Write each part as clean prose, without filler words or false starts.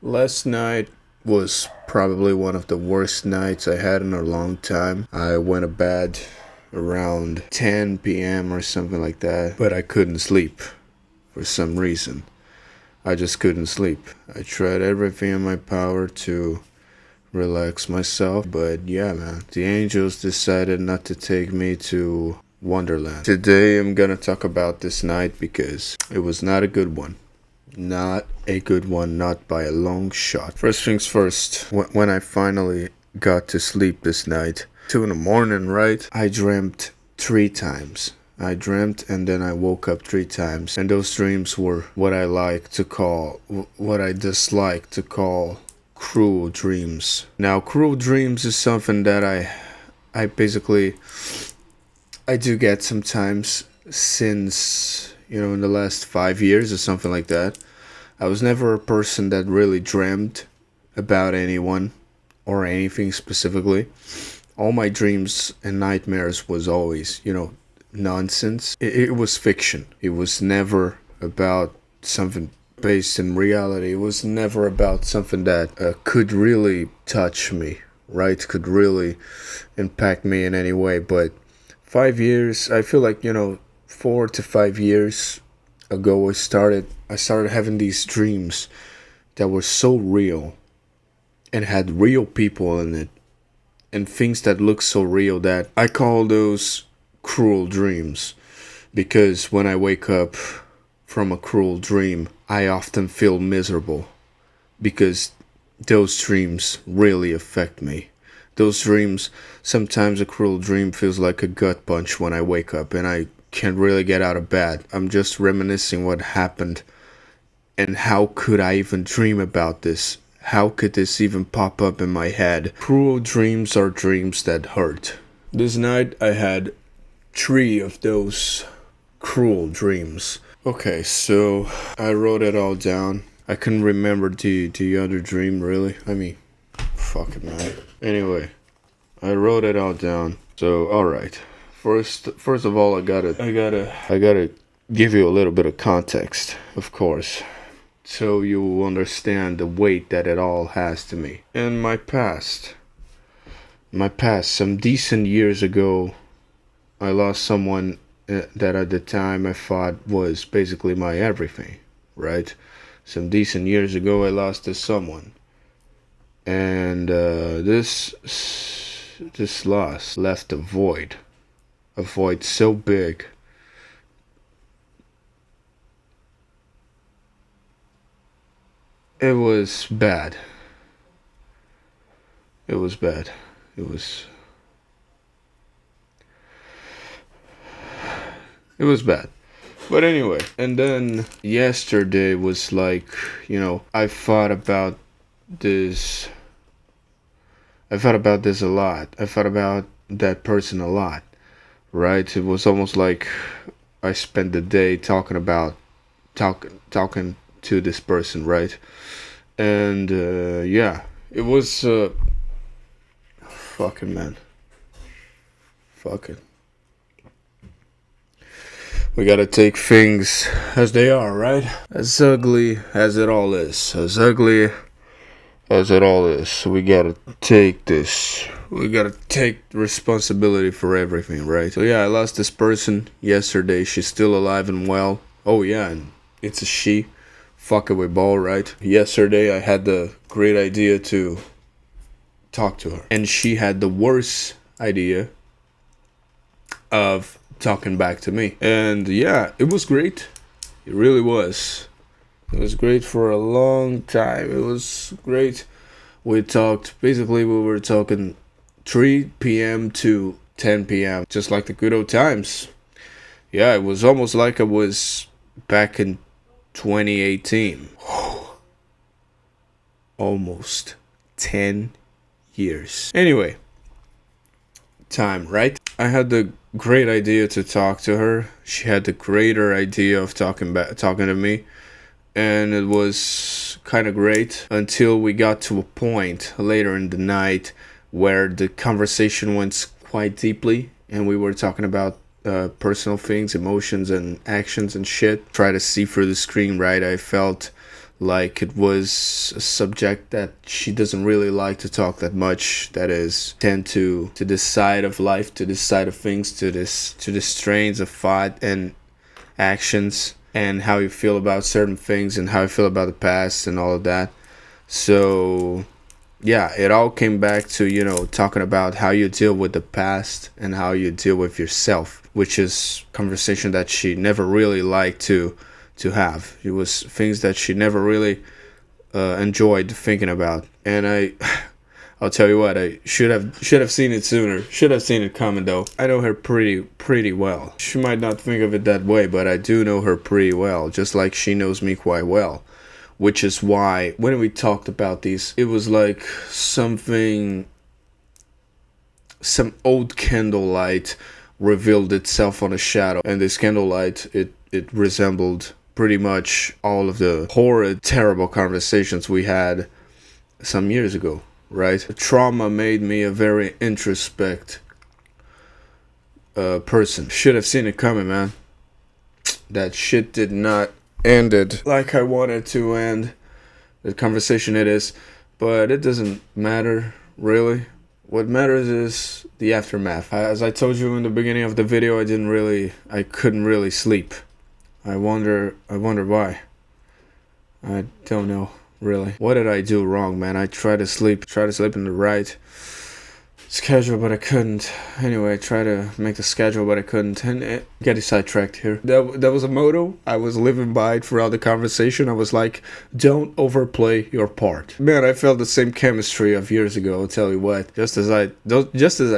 Last night was probably one of the worst nights I had in a long time. I went to bed around 10 p.m. or something like that, but I couldn't sleep for some reason. I just couldn't sleep. I tried everything in my power to relax myself, but yeah, man, the angels decided not to take me to Wonderland. Today I'm gonna talk about this night because it was not a good one. Not a good one, not by a long shot. First things first, when I finally got to sleep this night, 2 in the morning, right? I dreamt 3 times. I dreamt and then I woke up 3 times. And those dreams were what I dislike to call cruel dreams. Now, cruel dreams is something that I basically, I do get sometimes since, in the last 5 years or something like that. I was never a person that really dreamed about anyone or anything specifically. All my dreams and nightmares was always, nonsense. It was fiction. It was never about something based in reality. It was never about something that could really touch me, right? Could really impact me in any way. But 5 years, I feel like, 4 to 5 years ago I started having these dreams that were so real and had real people in it and things that look so real that I call those cruel dreams, because when I wake up from a cruel dream I often feel miserable because those dreams really affect me. Those dreams, sometimes a cruel dream feels like a gut punch when I wake up and I can't really get out of bed. I'm just reminiscing what happened and how could I even dream about this? How could this even pop up in my head? Cruel dreams are dreams that hurt. This night I had 3 of those cruel dreams. Okay, so I wrote it all down. I couldn't remember the other dream really. I mean, fuck it, man. Anyway, I wrote it all down. So, alright. First of all, I gotta give you a little bit of context, of course, so you will understand the weight that it all has to me. In my past, some decent years ago, I lost someone that at the time I thought was basically my everything, right? Some decent years ago, I lost this someone, and this loss left a void so big. It was bad. It was bad. It was it was bad. But anyway, and then yesterday was like, I thought about this. I thought about this a lot. I thought about that person a lot, right? It was almost like I spent the day talking to this person, right? And yeah, it was fucking, man. Fuck it. We gotta take things as they are, right? As ugly as it all is. As ugly as it all is. We gotta take this. We gotta take responsibility for everything, right? So yeah, I lost this person yesterday. She's still alive and well. Oh yeah, and it's a she. Fuck it with ball, right? Yesterday I had the great idea to talk to her. And she had the worst idea of talking back to me. And yeah, it was great. It really was. It was great for a long time. It was great. We were talking 3 p.m. to 10 p.m., just like the good old times. Yeah, it was almost like I was back in 2018. Almost 10 years. Anyway, time, right? I had the great idea to talk to her. She had the greater idea of talking to me, and it was kind of great until we got to a point later in the night where the conversation went quite deeply, and we were talking about personal things, emotions, and actions and shit. Try to see through the screen, right? I felt like it was a subject that she doesn't really like to talk that much. That is, tend to this side of life, to this side of things, to this strains of thought and actions, and how you feel about certain things and how you feel about the past and all of that. So yeah, it all came back to, talking about how you deal with the past and how you deal with yourself, which is conversation that she never really liked to have. It was things that she never really enjoyed thinking about. And I'll tell you what, I should have seen it sooner. Should have seen it coming though. I know her pretty well. She might not think of it that way, but I do know her pretty well, just like she knows me quite well. Which is why when we talked about these, it was like some old candlelight revealed itself on a shadow, and this candlelight, it resembled pretty much all of the horrid, terrible conversations we had some years ago, right? The trauma made me a very introspect person. Should have seen it coming, man. That shit did not ended like I wanted to end the conversation it is, but it doesn't matter really. What matters is the aftermath. As I told you in the beginning of the video, I couldn't really sleep. I wonder why. I don't know really. What did I do wrong, man? I tried to sleep in the right schedule, but I couldn't. Anyway, I tried to make the schedule, but I couldn't. And getting sidetracked here. That was a motto I was living by throughout the conversation. I was like, don't overplay your part. Man, I felt the same chemistry of years ago. I'll tell you what. Just as I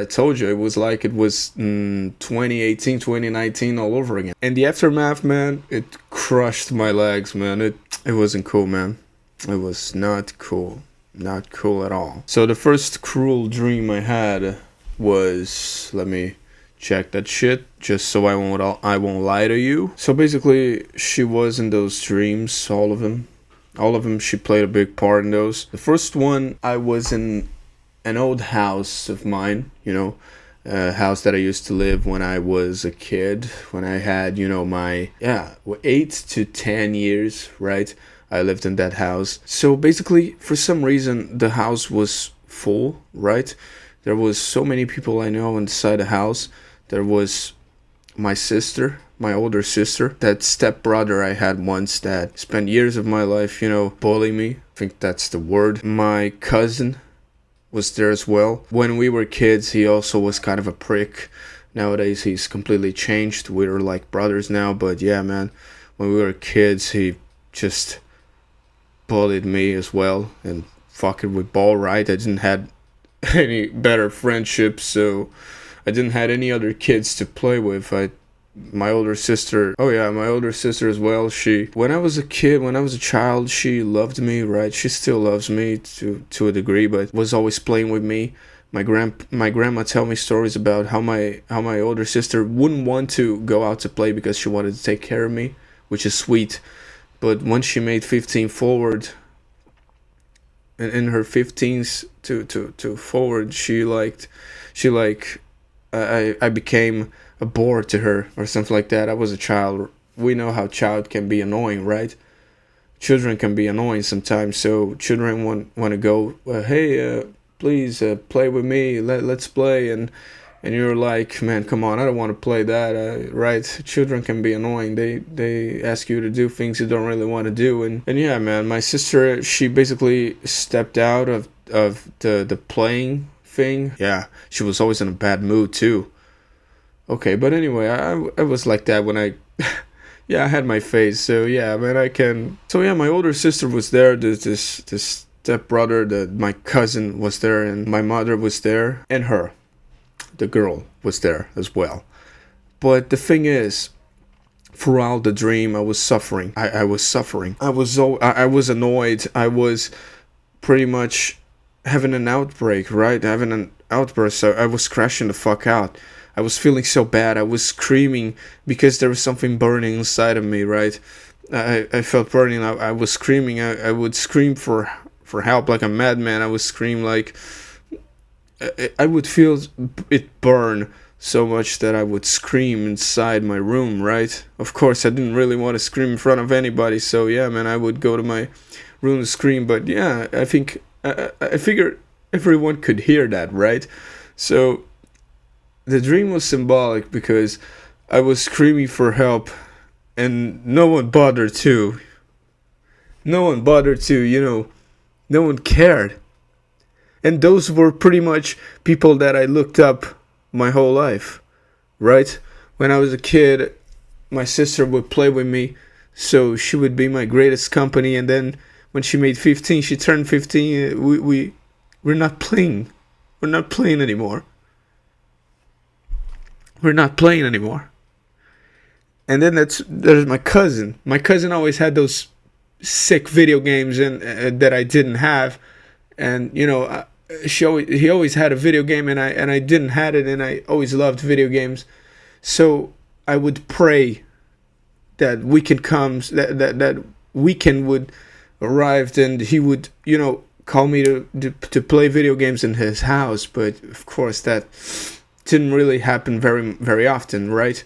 told you, it was like it was 2018, 2019 all over again. And the aftermath, man, it crushed my legs, man. It wasn't cool, man. It was not cool. Not cool at all. So the first cruel dream I had was, let me check that shit just so I won't lie to you. So basically, she was in those dreams, all of them. She played a big part in those. The first one, I was in an old house of mine, a house that I used to live when I was a kid, when I had, my 8 to 10 years, right? I lived in that house. So basically, for some reason, the house was full, right? There was so many people I know inside the house. There was my sister, my older sister, that stepbrother I had once that spent years of my life, bullying me. I think that's the word. My cousin was there as well. When we were kids, he also was kind of a prick. Nowadays, he's completely changed. We're like brothers now, but yeah, man, when we were kids, he just bullied me as well and fucking with ball, right? I didn't have any better friendships, so I didn't have any other kids to play with. My older sister as well, when I was a child, she loved me, right? She still loves me to a degree, but was always playing with me. My grandma tell me stories about how my older sister wouldn't want to go out to play because she wanted to take care of me, which is sweet. But once she made 15 forward, and in her 15s to forward, I became a bore to her or something like that. I was a child. We know how child can be annoying, right? Children can be annoying sometimes. So children want to go, hey, please play with me. Let's play. And you're like, man, come on, I don't want to play that, right? Children can be annoying. They ask you to do things you don't really want to do. And yeah, man, my sister, she basically stepped out of the playing thing. Yeah, she was always in a bad mood too. Okay, but anyway, I was like that when I... yeah, I had my phase, so yeah, man, I can... So yeah, my older sister was there, this stepbrother, my cousin was there, and my mother was there, and her. The girl was there as well. But the thing is, throughout the dream, I was suffering. I was suffering. I was annoyed. I was pretty much having an outbreak, right? Having an outburst. So I was crashing the fuck out. I was feeling so bad. I was screaming because there was something burning inside of me, right? I felt burning. I was screaming. I would scream for help like a madman. I would scream like... I would feel it burn so much that I would scream inside my room, right? Of course, I didn't really want to scream in front of anybody, so yeah, man, I would go to my room to scream. But yeah, I think I figured everyone could hear that, right? So the dream was symbolic because I was screaming for help, and no one bothered to. No one bothered to, no one cared. And those were pretty much people that I looked up my whole life, right? When I was a kid, my sister would play with me, so she would be my greatest company. And then when she made 15, she turned 15. We're not playing. We're not playing anymore. We're not playing anymore. And then there's my cousin. My cousin always had those sick video games and that I didn't have, and he always had a video game, and I didn't have it, and I always loved video games. So I would pray that weekend comes, that weekend would arrive, and he would call me to play video games in his house. But of course that didn't really happen very often, right?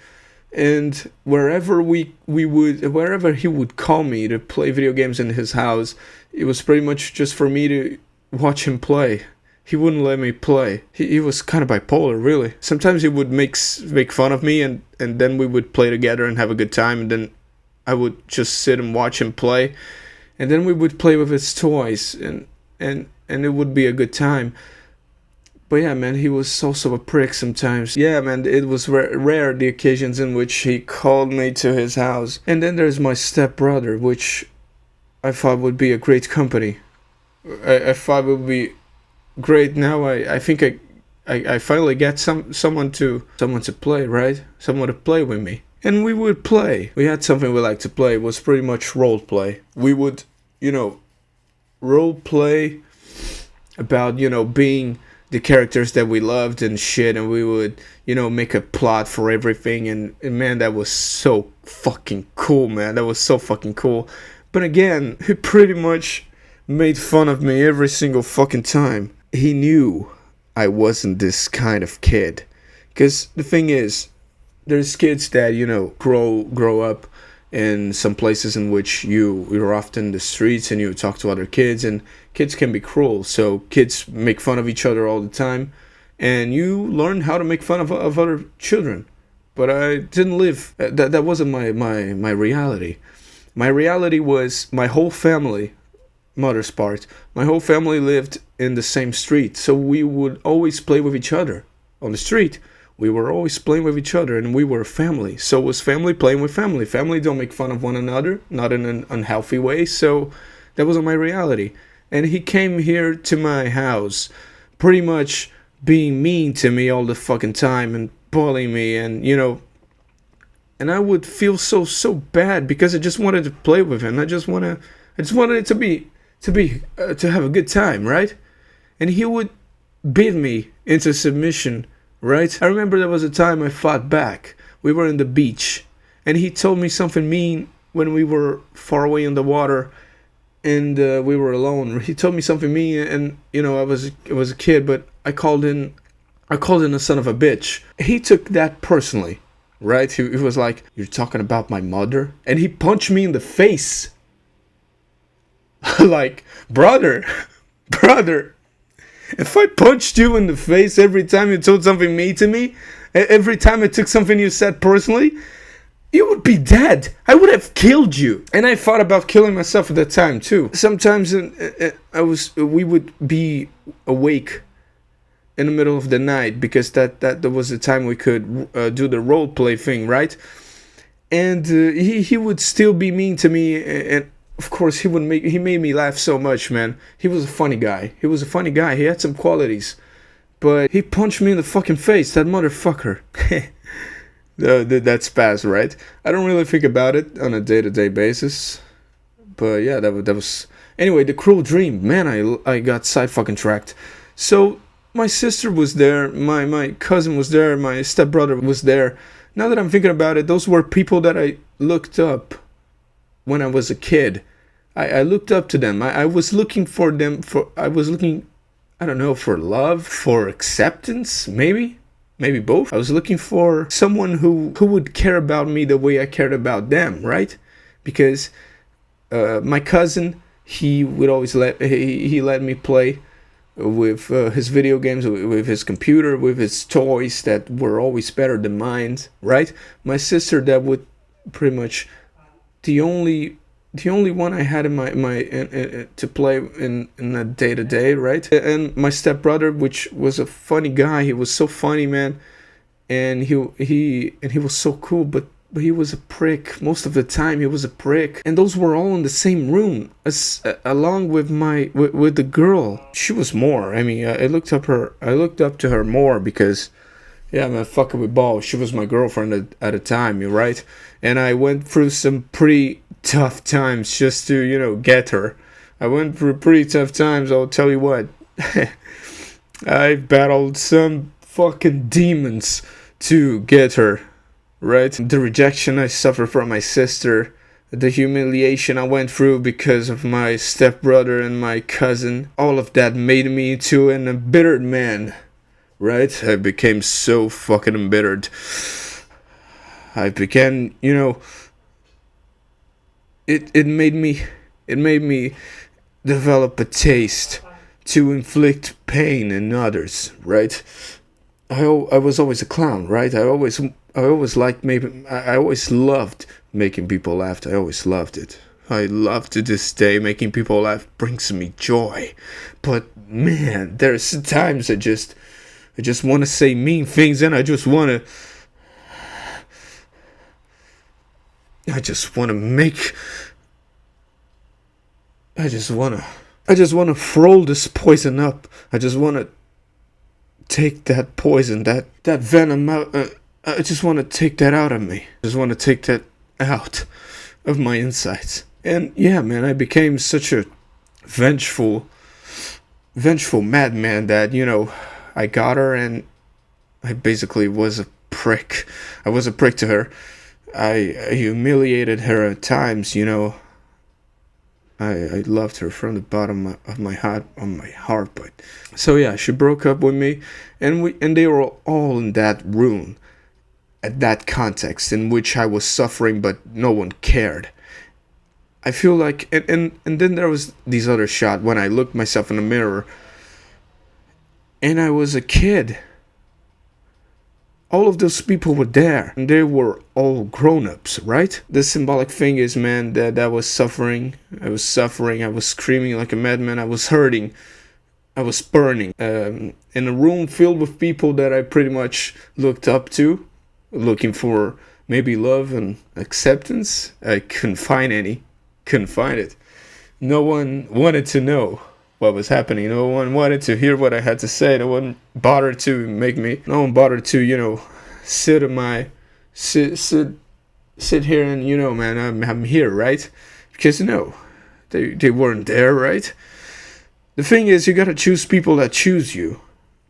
And wherever wherever he would call me to play video games in his house, it was pretty much just for me to watch him play. He wouldn't let me play. He was kind of bipolar, really. Sometimes he would make fun of me, and then we would play together and have a good time, and then I would just sit and watch him play, and then we would play with his toys, and it would be a good time. But yeah, man, he was also a prick sometimes. Yeah, man, it was rare the occasions in which he called me to his house. And then there's my stepbrother, which I thought would be a great company. I thought it would be great. Now I think I finally get someone to play, right? Someone to play with me. And we would play. We had something we liked to play. It was pretty much role play. We would, role play about, being the characters that we loved and shit, and we would, make a plot for everything, and man, that was so fucking cool, man. That was so fucking cool. But again, he pretty much made fun of me every single fucking time. He knew I wasn't this kind of kid. Because the thing is, there's kids that, grow up in some places in which you're often in the streets and you talk to other kids, and kids can be cruel. So kids make fun of each other all the time, and you learn how to make fun of other children. But I didn't live. That wasn't my reality. My reality was my whole family, mother's part. My whole family lived in the same street, so we would always play with each other on the street. We were always playing with each other, and we were family. So it was family playing with family. Family don't make fun of one another, not in an unhealthy way. So that wasn't my reality. And he came here to my house, pretty much being mean to me all the fucking time and bullying me, and and I would feel so bad because I just wanted to play with him. I just wanted it to have a good time, right? And he would beat me into submission. Right? I remember there was a time I fought back. We were in the beach, and he told me something mean when we were far away in the water, and we were alone. He told me something mean, and I was a kid, but I called in a son of a bitch. He took that personally, right? He was like, "You're talking about my mother?" And he punched me in the face. Like, brother. If I punched you in the face every time you told something mean to me, every time I took something you said personally, you would be dead. I would have killed you. And I thought about killing myself at that time too. Sometimes we would be awake in the middle of the night because that was the time we could do the role play thing, right? And he would still be mean to me, and of course, he made me laugh so much, man. He was a funny guy. He had some qualities. But he punched me in the fucking face, that motherfucker. That's past, right? I don't really think about it on a day-to-day basis. But yeah, that was... Anyway, the cruel dream. Man, I got side-fucking tracked. So, my sister was there. My cousin was there. My stepbrother was there. Now that I'm thinking about it, those were people that I looked up when I was a kid. I looked up to them. I was looking for them I was looking, I don't know, for love, for acceptance, maybe. maybe both. I was looking for someone who would care about me the way I cared about them, right? Because my cousin, he would always he let me play with his video games, with his computer, with his toys that were always better than mine, right? My sister, that would pretty much the only one I had in to play in a day to day, right? And my stepbrother, which was a funny guy, he was so funny, man, and he was so cool, but he was a prick most of the time. He was a prick, and those were all in the same room, along with with the girl. She was more. I mean, I looked up to her more because, yeah, man, fucking with balls. She was my girlfriend at a time, you're right. And I went through some pretty tough times just to, get her. I went through pretty tough times. I'll tell you what. I battled some fucking demons to get her. Right? The rejection I suffered from my sister, the humiliation I went through because of my stepbrother and my cousin, all of that made me into an embittered man. Right? I became so fucking embittered. I began, it made me develop a taste to inflict pain in others, right? I was always a clown, right? I always liked I always loved making people laugh. I always loved it. I love to this day making people laugh brings me joy. But man, there's times I just want to say mean things, and I just want to throw this poison up. I just want to take that poison, that venom out. I just want to take that out of me. I just want to take that out of my insides. And yeah, man, I became such a vengeful madman that, I got her and I basically was a prick. I was a prick to her. I humiliated her at times, I loved her from the bottom of my heart, but so yeah, she broke up with me, and they were all in that room, at that context in which I was suffering, but no one cared. I feel like, and then there was these other shot when I looked myself in the mirror, and I was a kid. All of those people were there, and they were all grown-ups, right? The symbolic thing is, man, that I was suffering. I was screaming like a madman. I was hurting. I was burning. In a room filled with people that I pretty much looked up to, looking for maybe love and acceptance. I couldn't find any. Couldn't find it. No one wanted to know what was happening. No one wanted to hear what I had to say. No one bothered to no one bothered to, sit here and, man, I'm here, right? Because they weren't there, right? The thing is, you gotta choose people that choose you.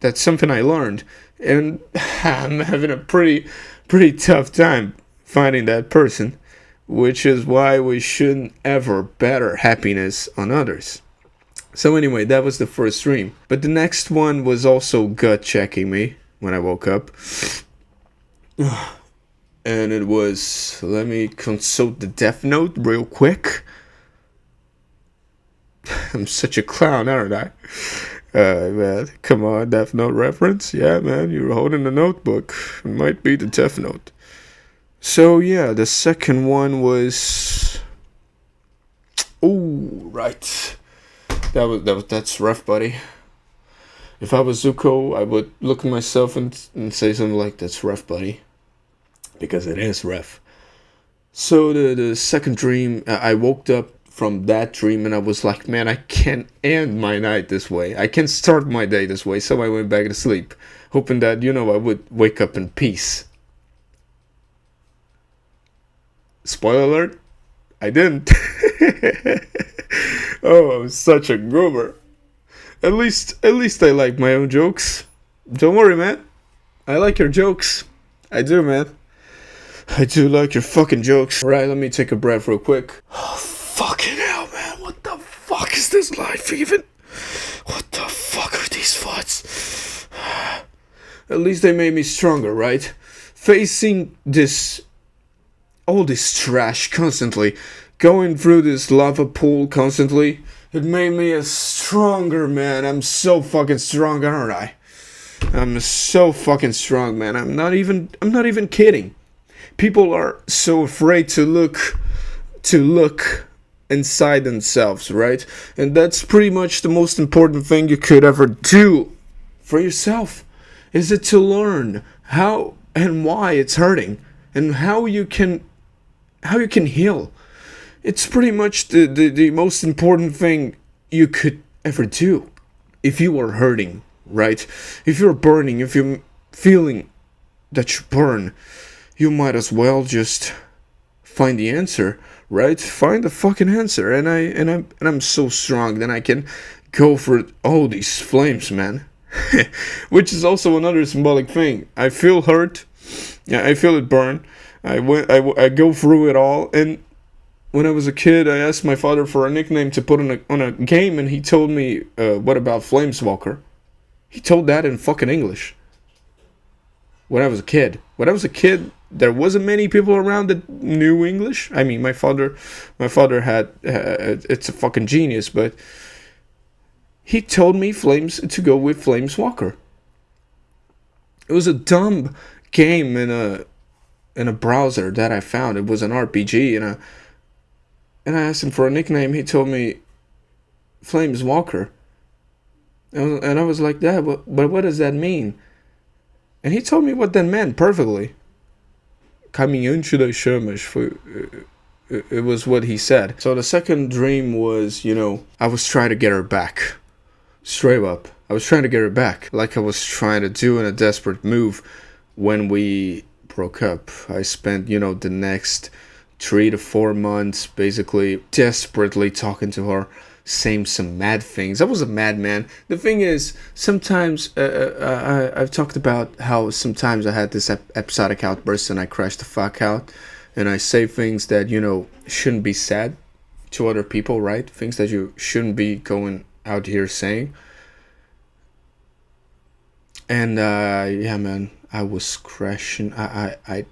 That's something I learned. And I'm having a pretty tough time finding that person, which is why we shouldn't ever batter happiness on others. So anyway, that was the first dream. But the next one was also gut checking me when I woke up. And it was, let me consult the Death Note real quick. I'm such a clown, aren't I? Man, come on, Death Note reference? Yeah, man, you're holding the notebook. It might be the Death Note. So yeah, the second one was... Oh, right. That's rough, buddy. If I was Zuko, I would look at myself and say something like, "That's rough, buddy," because it is rough. So the second dream, I woke up from that dream and I was like, man, I can't end my night this way. I can't start my day this way. So I went back to sleep, hoping that I would wake up in peace. Spoiler alert, I didn't. Oh, I'm such a groomer. At least I like my own jokes. Don't worry, man. I like your jokes. I do, man. I do like your fucking jokes. Alright, let me take a breath real quick. Oh, fucking hell, man. What the fuck is this life even? What the fuck are these thoughts? At least they made me stronger, right? Facing this, all this trash constantly, going through this lava pool constantly, it made me a stronger man. I'm so fucking strong, aren't I? I'm so fucking strong, man. I'm not even kidding. People are so afraid to look inside themselves, right? And that's pretty much the most important thing you could ever do for yourself. Is it to learn how and why it's hurting and how you can heal. It's pretty much the most important thing you could ever do if you are hurting, right? If you're burning, if you're feeling that you burn, you might as well just find the answer, right? Find the fucking answer. And I'm so strong that I can go for all these flames, man. Which is also another symbolic thing. I feel hurt. Yeah, I feel it burn. I go through it all. And when I was a kid, I asked my father for a nickname to put on a game, and he told me, "What about Flameswalker?" He told that in fucking English. When I was a kid. When I was a kid, there wasn't many people around that knew English. I mean, my father had, it's a fucking genius, but he told me Flames to go with Flameswalker. It was a dumb game in a browser that I found. It was an RPG, and I asked him for a nickname. He told me Flameswalker, and I was like, "That, but what does that mean?" And he told me what that meant perfectly. Caminhante das chamas. It was what he said. So the second dream was, I was trying to get her back. Straight up. I was trying to get her back. Like I was trying to do in a desperate move when we broke up. I spent, the next 3 to 4 months basically desperately talking to her, saying some mad things. I was a madman. The thing is, sometimes I've talked about how sometimes I had this episodic outburst and I crashed the fuck out, and I say things that shouldn't be said to other people, right? Things that you shouldn't be going out here saying. And yeah, man, I was crashing. I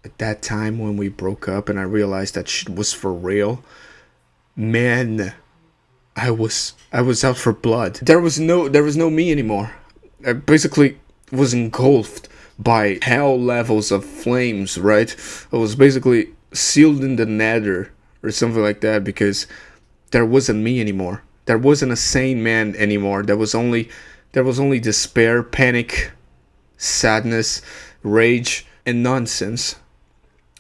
at that time when we broke up and I realized that shit was for real, man, I was out for blood. There was no me anymore. I basically was engulfed by hell levels of flames, right? I was basically sealed in the nether or something like that, because there wasn't me anymore. There wasn't a sane man anymore. There was only despair, panic, sadness, rage, and nonsense.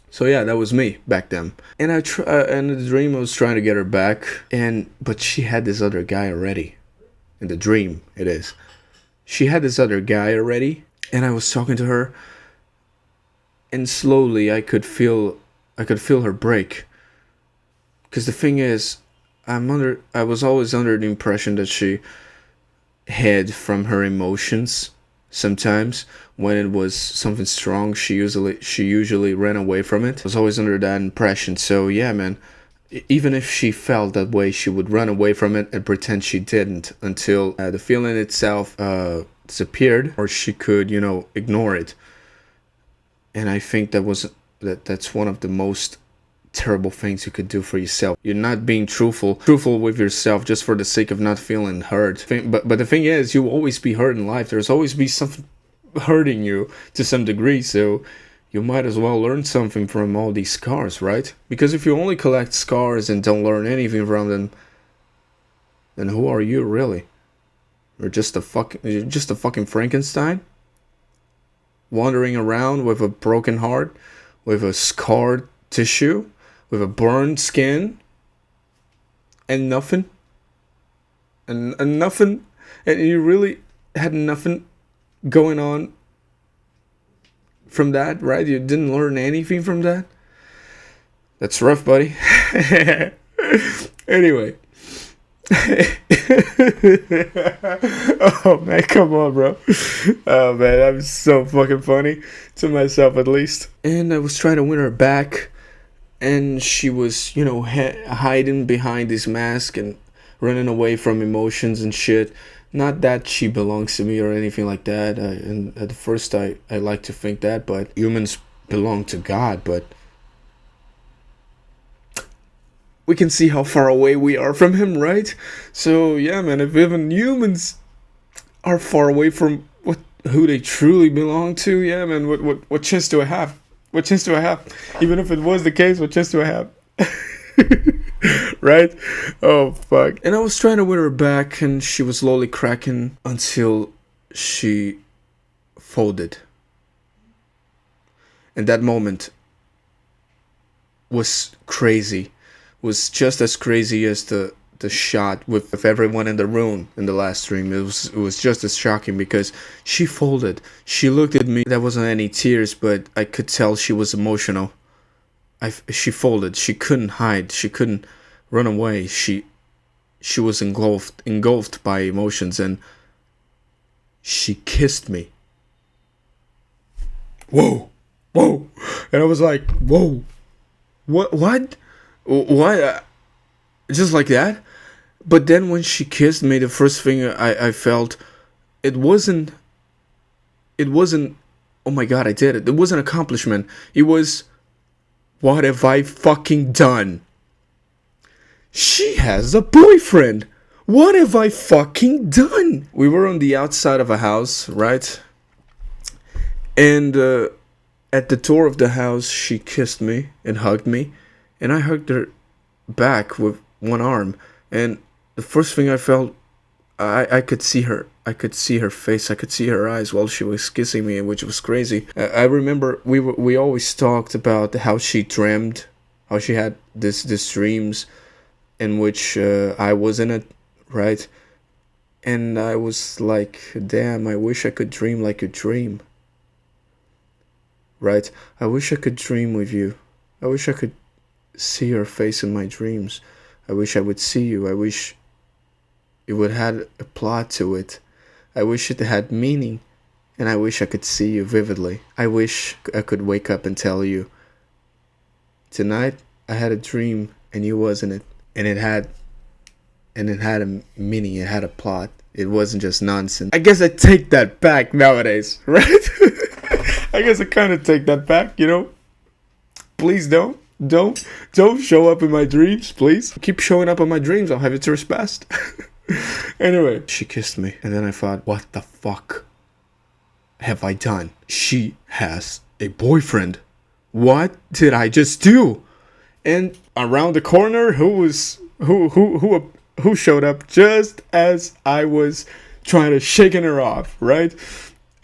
So yeah, that was me back then. And and in the dream I was trying to get her back, but she had this other guy already. In the dream, it is. She had this other guy already, and I was talking to her, and slowly I could feel her break. Because the thing is, I was always under the impression that she hid from her emotions. Sometimes when it was something strong, she usually ran away from it. I was always under that impression. So yeah, man, even if she felt that way, she would run away from it and pretend she didn't until the feeling itself disappeared, or she could ignore it. And I think that's one of the most terrible things you could do for yourself. You're not being truthful with yourself just for the sake of not feeling hurt. But the thing is, you will always be hurt in life. There's always be something hurting you to some degree, so you might as well learn something from all these scars, right? Because if you only collect scars and don't learn anything from them, then who are you really? You're just a fucking Frankenstein, wandering around with a broken heart, with a scarred tissue, with a burned skin, and nothing, and nothing, and you really had nothing going on from that, right? You didn't learn anything from that. That's rough, buddy. Anyway. Oh man, come on, bro. Oh man, I'm so fucking funny to myself, at least. And I was trying to win her back, and she was, hiding behind this mask and running away from emotions and shit. Not that she belongs to me or anything like that. And at the first, I like to think that, but humans belong to God. But we can see how far away we are from Him, right? So yeah, man. If even humans are far away from who they truly belong to, yeah, man. What chance do I have? What chance do I have? Even if it was the case, what chance do I have? Right? Oh fuck. And I was trying to win her back, and she was slowly cracking until she folded. And that moment was crazy. Was just as crazy as the shot with everyone in the room in the last stream. It was just as shocking because she folded. She looked at me. There wasn't any tears, but I could tell she was emotional. She folded. She couldn't hide. She couldn't run away. She was engulfed by emotions, and she kissed me. Whoa, whoa, and I was like, whoa, what? Just like that. But then when she kissed me, the first thing I felt, it wasn't. It wasn't. Oh my god, I did it. It was an accomplishment. It was. What have I fucking done? She has a boyfriend. What have I fucking done? We were on the outside of a house, right? And at the door of the house, she kissed me and hugged me. And I hugged her back with one arm. And the first thing I felt, I could see her. I could see her face. I could see her eyes while she was kissing me, which was crazy. I remember we always talked about how she dreamed, how she had this dreams in which I was in it, right? And I was like, damn, I wish I could dream like you dream, right? I wish I could dream with you. I wish I could see your face in my dreams. I wish I would see you. I wish it would have a plot to it. I wish it had meaning, and I wish I could see you vividly. I wish I could wake up and tell you, tonight I had a dream and you wasn't it, and it had a meaning. It had a plot. It wasn't just nonsense. I guess I take that back nowadays, right? I guess I kind of take that back, you know. Please don't show up in my dreams, please. Keep showing up in my dreams. I'll have it trespassed. Anyway, she kissed me, and then I thought, what the fuck have I done? She has a boyfriend. What did I just do? And around the corner, who showed up just as I was trying to shaking her off, right?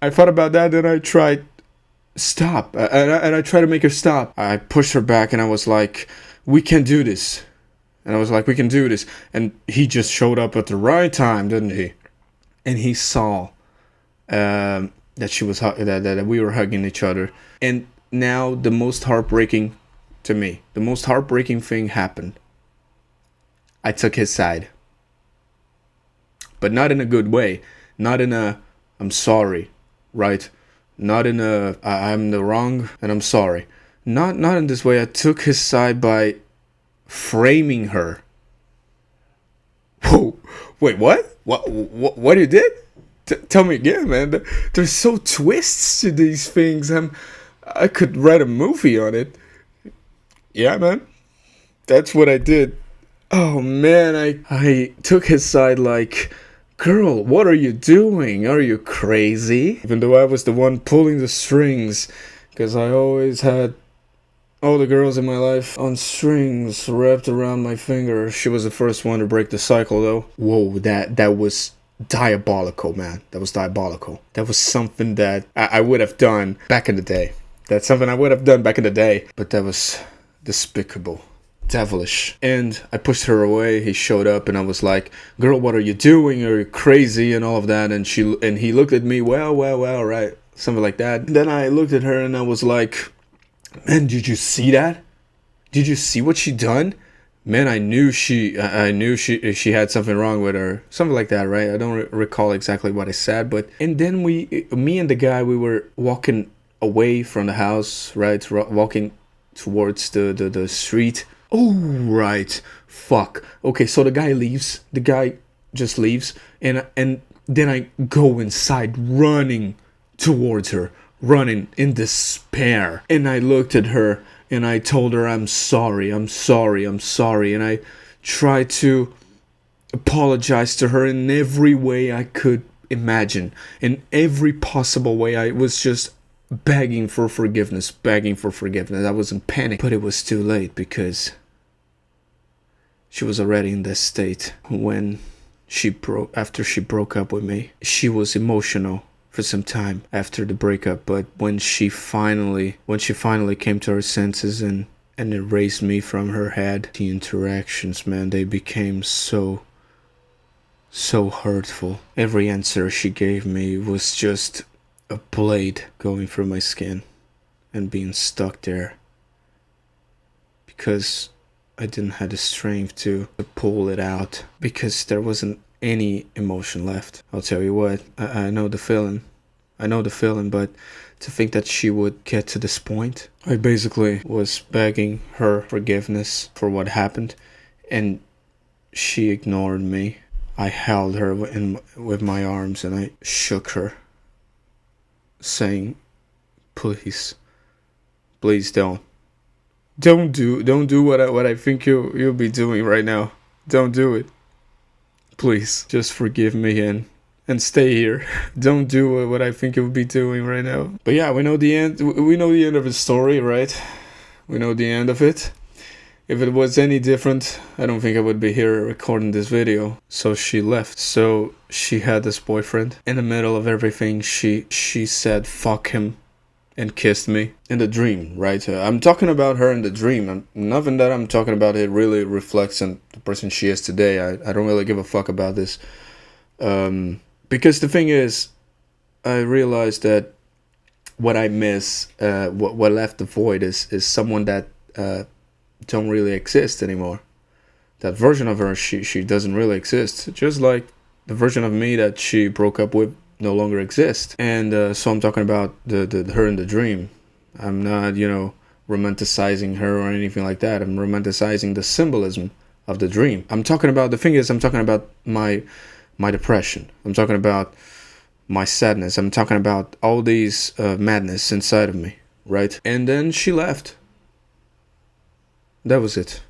I thought about that, then I tried stop, and I tried to make her stop. I pushed her back, and I was like, we can do this. And I was like, we can do this. And he just showed up at the right time, didn't he? And he saw that she was that we were hugging each other. And now the most heartbreaking thing happened. I took his side, but not in a good way. Not in a I'm sorry, right? Not in a I'm the wrong and I'm sorry. Not in this way. I took his side by framing her. Whoa, wait, what? What you did? Tell me again, man. There's so twists to these things. I could write a movie on it. Yeah, man. That's what I did. Oh man, I took his side like, girl, what are you doing? Are you crazy? Even though I was the one pulling the strings, because I always had all the girls in my life on strings wrapped around my finger. She was the first one to break the cycle, though. Whoa, that was diabolical, man. That was diabolical. That was something that I would have done back in the day. That's something I would have done back in the day. But that was despicable. Devilish. And I pushed her away. He showed up and I was like, girl, what are you doing? Are you crazy? And all of that. And he looked at me, well, right. Something like that. Then I looked at her and I was like, man, did you see that? Did you see what she done? Man, I knew she had something wrong with her. Something like that, right? I don't recall exactly what I said, but and then me and the guy, we were walking away from the house, right? Walking towards the street. Oh, right. Fuck. Okay, so the guy leaves. The guy just leaves, and Then I go inside running towards her, running in despair. And I looked at her and I told her, I'm sorry, I'm sorry, I'm sorry. And I tried to apologize to her in every way I could imagine. In every possible way. I was just begging for forgiveness, begging for forgiveness. I was in panic, but it was too late because she was already in that state when after she broke up with me. She was emotional for some time after the breakup, but when she finally came to her senses and erased me from her head, the interactions, man, they became so hurtful. Every answer she gave me was just a blade going through my skin and being stuck there because I didn't have the strength to pull it out because there wasn't any emotion left. I'll tell you what, I know the feeling. But to think that she would get to this point, I basically was begging her forgiveness for what happened, and she ignored me. I held her with my arms and I shook her, saying, please don't do what I think you'll be doing right now. Don't do it. Please, just forgive me and stay here. Don't do what I think you'll be doing right now. But yeah, we know the end. We know the end of the story, right? We know the end of it. If it was any different, I don't think I would be here recording this video. So she left. So she had this boyfriend. In the middle of everything, she said fuck him and kissed me in the dream, right? I'm talking about her in the dream. Nothing that I'm talking about it really reflects on the person she is today. I don't really give a fuck about this. Because the thing is, I realized that what I miss, what left the void is someone that don't really exist anymore. That version of her, she doesn't really exist. Just like the version of me that she broke up with no longer exists. And so I'm talking about the her in the dream. I'm not, romanticizing her or anything like that. I'm romanticizing the symbolism of the dream. I'm talking about my depression. I'm talking about my sadness. I'm talking about all these madness inside of me, right? And then she left. That was it.